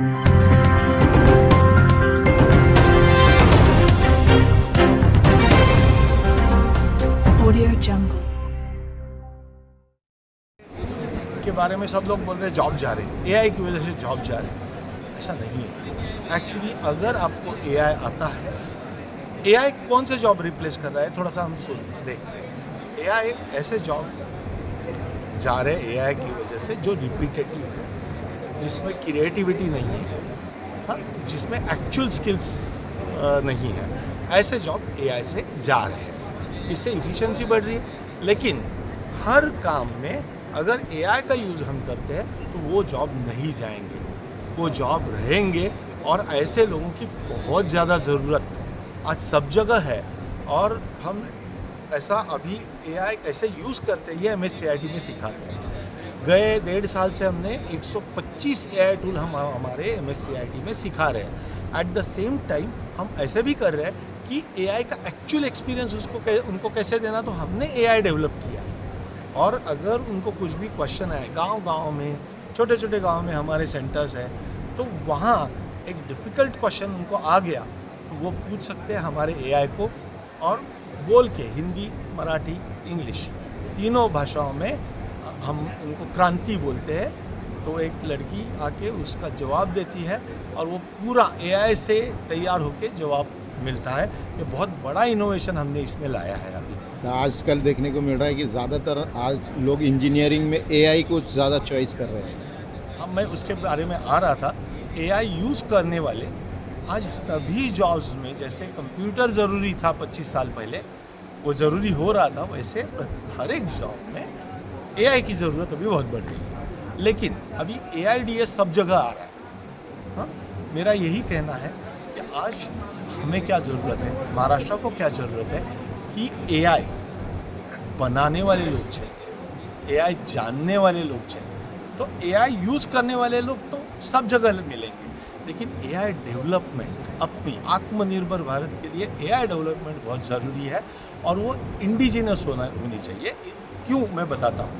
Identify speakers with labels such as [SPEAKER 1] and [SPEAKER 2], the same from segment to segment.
[SPEAKER 1] Audio Jungle.
[SPEAKER 2] के बारे में सब लोग बोल रहे हैं जॉब जा रहे हैं, एआई की वजह से जॉब जा रहे हैं। ऐसा नहीं है। एक्चुअली अगर आपको एआई आता है, एआई कौन से जॉब रिप्लेस कर रहा है, थोड़ा सा हम देखते हैं। एआई ऐसे जॉब जा रहे हैं एआई की वजह से जो रिपीटेटिव है, जिसमें क्रिएटिविटी नहीं है, हाँ, जिसमें एक्चुअल स्किल्स नहीं है, ऐसे जॉब एआई से जा रहे हैं। इससे इफिशिएंसी बढ़ रही है, लेकिन हर काम में अगर एआई का यूज़ हम करते हैं तो वो जॉब नहीं जाएंगे, वो जॉब रहेंगे। और ऐसे लोगों की बहुत ज़्यादा ज़रूरत आज सब जगह है। और हम ऐसा अभी एआई कैसे यूज़ करते हैं ये MSCIT में सिखाते हैं। गए 1.5 साल से हमने 125 एआई टूल हम हमारे MSCIT में सिखा रहे हैं। एट द सेम टाइम हम ऐसे भी कर रहे हैं कि एआई का एक्चुअल एक्सपीरियंस उनको कैसे देना, तो हमने एआई डेवलप किया। और अगर उनको कुछ भी क्वेश्चन आए, गांव में, छोटे छोटे गांव में हमारे सेंटर्स हैं, तो वहाँ एक डिफ़िकल्ट क्वेश्चन उनको आ गया तो वो पूछ सकते हैं हमारे एआई को, और बोल के हिंदी, मराठी, इंग्लिश तीनों भाषाओं में हम उनको क्रांति बोलते हैं। तो एक लड़की आके उसका जवाब देती है और वो पूरा एआई से तैयार होके जवाब मिलता है। ये बहुत बड़ा इनोवेशन हमने इसमें लाया है अभी।
[SPEAKER 3] आजकल देखने को मिल रहा है कि ज़्यादातर आज लोग इंजीनियरिंग में एआई को ज़्यादा चॉइस कर रहे हैं।
[SPEAKER 2] अब मैं उसके बारे में आ रहा था। एआई यूज़ करने वाले आज सभी जॉब्स में, जैसे कंप्यूटर ज़रूरी था 25 साल पहले, वो ज़रूरी हो रहा था, वैसे हर एक जॉब में एआई की ज़रूरत अभी बहुत बढ़ गई है। लेकिन अभी AIDS सब जगह आ रहा है। हाँ, मेरा यही कहना है कि आज हमें क्या ज़रूरत है, महाराष्ट्र को क्या ज़रूरत है कि एआई बनाने वाले लोग चाहिए, एआई जानने वाले लोग चाहिए। तो एआई यूज़ करने वाले लोग तो सब जगह मिलेंगे, लेकिन एआई डेवलपमेंट, अपनी आत्मनिर्भर भारत के लिए एआई डेवलपमेंट बहुत ज़रूरी है। और वो इंडिजिनस होनी चाहिए। क्यों, मैं बताता हूँ।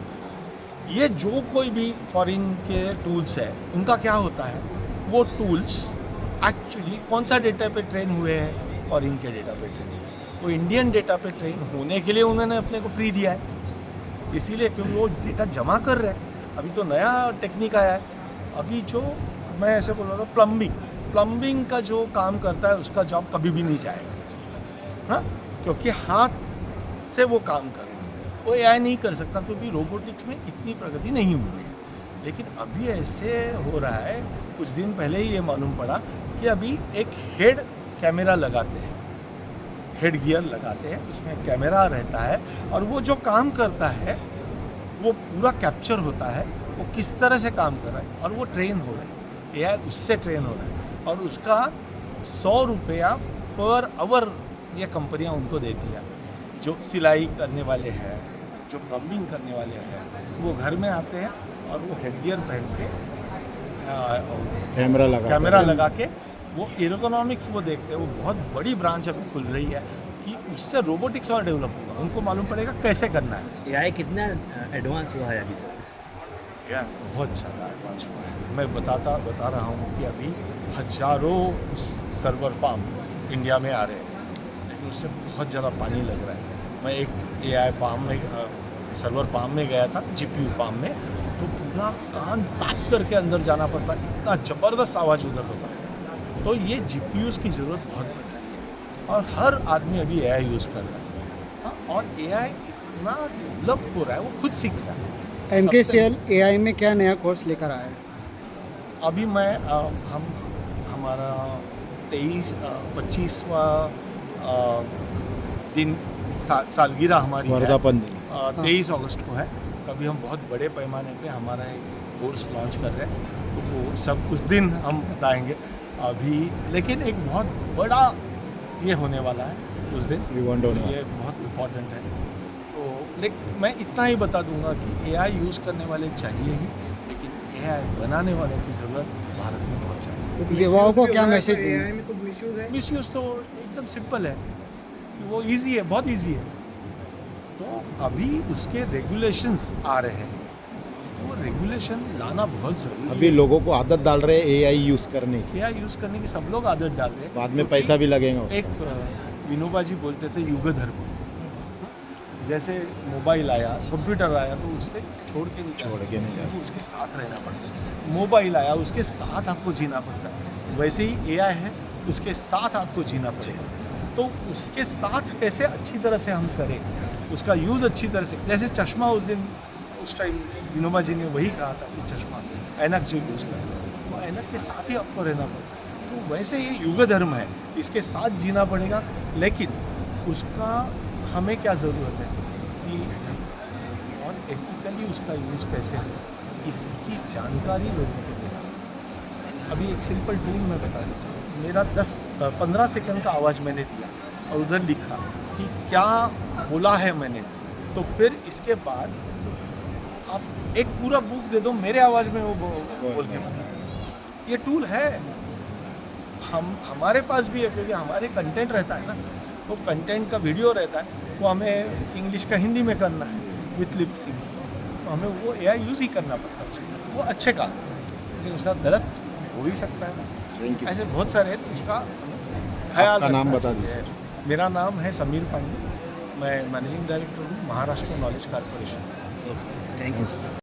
[SPEAKER 2] ये जो कोई भी फॉरेन के टूल्स है, उनका क्या होता है, वो टूल्स एक्चुअली कौन सा डेटा पे ट्रेन हुए हैं, फॉरेन के डेटा पे ट्रेन हुए। वो इंडियन डेटा पे ट्रेन होने के लिए उन्होंने अपने को फ्री दिया है, इसीलिए क्योंकि वो डेटा जमा कर रहे हैं। अभी तो नया टेक्निक आया है। अभी जो मैं ऐसे बोल रहा था, प्लम्बिंग का जो काम करता है उसका जॉब कभी भी नहीं जाएगा, हाँ, क्योंकि हाथ से वो काम कर रहा है, वो एआई नहीं कर सकता, क्योंकि रोबोटिक्स में इतनी प्रगति नहीं हुई है। लेकिन अभी ऐसे हो रहा है, कुछ दिन पहले ही ये मालूम पड़ा कि अभी एक हेड कैमरा लगाते हैं, हेड गियर लगाते हैं, उसमें कैमरा रहता है और वो जो काम करता है वो पूरा कैप्चर होता है, वो किस तरह से काम कर रहा है, और वो ट्रेन हो रहा है, एआई उससे ट्रेन हो रहा है। और उसका 100 रुपया पर आवर ये कंपनियां उनको देती है। जो सिलाई करने वाले हैं, जो प्लम्बिंग करने वाले हैं, वो घर में आते हैं और वो हेड गियर पहन के कैमरा लगा के वो एरोनॉमिक्स वो देखते हैं। वो बहुत बड़ी ब्रांच अभी खुल रही है कि उससे रोबोटिक्स और डेवलप होगा, उनको मालूम पड़ेगा कैसे करना है।
[SPEAKER 4] एआई कितना एडवांस हुआ है अभी तक?
[SPEAKER 2] यार बहुत ज़्यादा एडवांस हुआ है। मैं बता रहा हूँ कि अभी हज़ारों सर्वर फार्म इंडिया में आ रहे हैं, लेकिन उससे बहुत ज़्यादा पानी लग रहा है। मैं एक एआई फार्म में, सर्वर फार्म में गया था, GPU फार्म में, तो पूरा कान पैक करके अंदर जाना पड़ता, इतना ज़बरदस्त आवाज़ उधर होता है। तो ये GPUs की ज़रूरत बहुत बढ़ रही है और हर आदमी अभी एआई यूज़ कर रहा है। हाँ, और एआई इतना डेवलप हो रहा है, वो खुद सीख रहा है।
[SPEAKER 5] MKCL एआई में क्या नया कोर्स लेकर आया है?
[SPEAKER 2] अभी हमारा 25वां दिन सालगिरह हमारी
[SPEAKER 3] वर्धापन
[SPEAKER 2] 23 अगस्त को है। कभी हम बहुत बड़े पैमाने पे हमारा एक कोर्स लॉन्च कर रहे हैं, तो वो सब उस दिन हम बताएंगे अभी। लेकिन एक बहुत बड़ा ये होने वाला है उस दिन, ये बहुत इम्पोर्टेंट है। तो लेकिन मैं इतना ही बता दूंगा कि एआई यूज़ करने वाले चाहिए ही, लेकिन एआई बनाने वालों की ज़रूरत भारत में बहुत चाहिए।
[SPEAKER 5] युवाओं को क्या मैसेज
[SPEAKER 6] एआई
[SPEAKER 5] देंगे?
[SPEAKER 6] में तो मिसयूज है।
[SPEAKER 2] मिसयूज़ तो एकदम सिंपल है, वो इजी है, बहुत इजी है। तो अभी उसके रेगुलेशंस आ रहे हैं, वो रेगुलेशन लाना बहुत ज़रूरी
[SPEAKER 3] अभी लोगों को आदत डाल रहे हैं एआई यूज़ करने की,
[SPEAKER 2] है। AI यूज़ करने की सब लोग आदत डाल रहे हैं।
[SPEAKER 3] बाद में
[SPEAKER 2] क्योंकि
[SPEAKER 3] पैसा भी लगेगा उसका।
[SPEAKER 2] एक विनोबा जी बोलते थे युग धर्म, जैसे मोबाइल आया, कंप्यूटर आया तो उससे छोड़ के नहीं जा
[SPEAKER 3] छोड़
[SPEAKER 2] सकते,
[SPEAKER 3] के नहीं जा
[SPEAKER 2] आपको उसके साथ रहना पड़ता है। मोबाइल आया, उसके साथ आपको जीना पड़ता है। वैसे ही AI है, उसके साथ आपको जीना पड़ेगा। तो उसके साथ कैसे अच्छी तरह से हम करें, उसका यूज़ अच्छी तरह से, जैसे चश्मा उस दिन उस टाइम विनोबा जी ने वही कहा था कि चश्मा ऐनक जो यूज़ करते हैं वो ऐनक के साथ ही आपको रहना पड़ता है। तो वैसे ये युग धर्म है, इसके साथ जीना पड़ेगा। लेकिन उसका हमें क्या ज़रूरत है कि और एथिकली उसका यूज़ कैसे हो, इसकी जानकारी लोगों को देना। अभी एक सिंपल टूल मैं बता देता हूँ। मेरा 15 सेकंड का आवाज़ मैंने दिया और उधर लिखा कि क्या बोला है मैंने, तो फिर इसके बाद आप एक पूरा बुक दे दो मेरे आवाज़ में वो बोल के बताए। ये टूल है, हमारे पास भी है, क्योंकि हमारे कंटेंट रहता है ना, वो कंटेंट का वीडियो रहता है, वो हमें इंग्लिश का हिंदी में करना है विथ लिप सिंक, तो हमें वो AI यूज़ ही करना पड़ता है उसका। वो अच्छे काम है, लेकिन उसका गलत हो भी सकता है।
[SPEAKER 3] Thank you.
[SPEAKER 2] ऐसे बहुत सारे हैं, तो उसका ख्याल
[SPEAKER 3] आपका नाम
[SPEAKER 2] रखना
[SPEAKER 3] बता
[SPEAKER 2] चाहिए।
[SPEAKER 3] दीजिए।
[SPEAKER 2] मेरा नाम है समीर पांडे, मैं मैनेजिंग डायरेक्टर हूँ Maharashtra knowledge corporation.
[SPEAKER 4] Thank you sir.